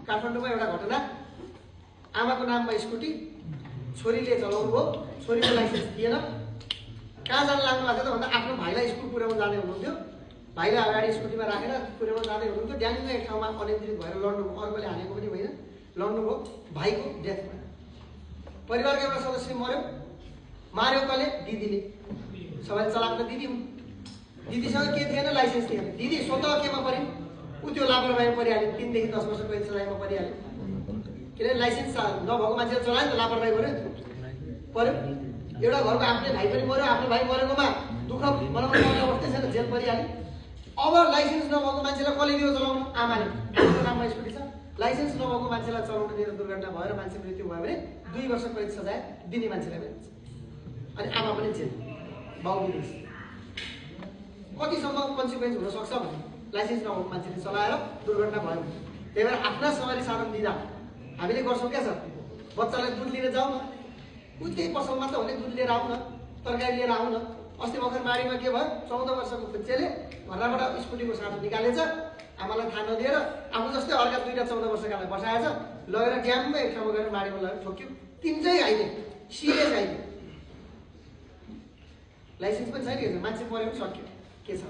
काठमाडौँमा एउटा घटना, आमाको नाममा स्कुटी, छोरीले चलाउनु भयो, छोरीको लाइसेन्स थिएन। कहाँ जान लाग्नु भएको थियो त भन्दा आफ्नो भाइलाई स्कुल पुर्याउन जाँदै हुनुहुन्थ्यो, भाइलाई अगाडि स्कुटीमा राखेर पुर्याउन जाँदै हुनुहुन्थ्यो। ड्याङ्गै एक ठाउँमा अनियन्त्रित भएर लड्नुभयो, अर्कोले हानेको पनि होइन, लड्नुभयो, भाइको डेथ भयो। परिवारको एउटा सदस्य मर्यो, मार्यो कसले? दिदीले। सबैले चलाएको त दिदी हुन्। दिदीसँग के थिएन? लाइसेन्स थिएन। दिदी स्वतः केमा पऱ्यो? ऊ त्यो लापरवाहीमा परिहाल्यो, 3 देखि 10 वर्ष कैद सजायमा परिहाल्यो। किनभने लाइसेन्स नभएको मान्छेले चलायो नि त, लापरवाही गर्यो नि पर्यो। एउटा घरको आफ्नै भाइ पनि मर्यो, आफ्नो भाइ मरेकोमा दुःख मनाउनु पर्ने अवस्था छैन, जेल परिहाल्यो। अब लाइसेन्स नभएको मान्छेलाई कसले दियो चलाउनु? आमाले। आफ्नो नाममा स्कुटी छ, लाइसेन्स नभएको मान्छेलाई चलाउन दिएर दुर्घटना भएर मान्छे मृत्यु भयो भने 2 वर्ष कैद सजाय दिने मान्छेलाई पनि, अनि आमा पनि जेल, बाउ विदेश। कतिसम्म कन्सिक्वेन्स हुन सक्छ भने लाइसेन्स नभएको मान्छेले चलाएर दुर्घटना भयो। त्यही भएर आफ्ना सवारी साधन दिँदा हामीले गर्छौँ क्या छ, बच्चालाई दुध लिएर जाउँ न, उतै पसलमा त भने दुध लिएर आउँ न, तरकारी लिएर आउँ न। अस्ति भर्खर बारीमा के भयो, 14 वर्षको बच्चाले घरबाट स्कुटीको साटो निकालेछ, आमालाई थाहा नदिएर आफू जस्तै अर्का 2टा 14 वर्षकालाई बसाएछ, लगेर ड्याममा एक ठाउँमा गएर बारीमा लगेर ठोक्यो, 3 चाहिँ आइदियो, सिरियस आइदियो। लाइसेन्स पनि छैन, मान्छे मऱ्यो पनि सक्यो, के छ?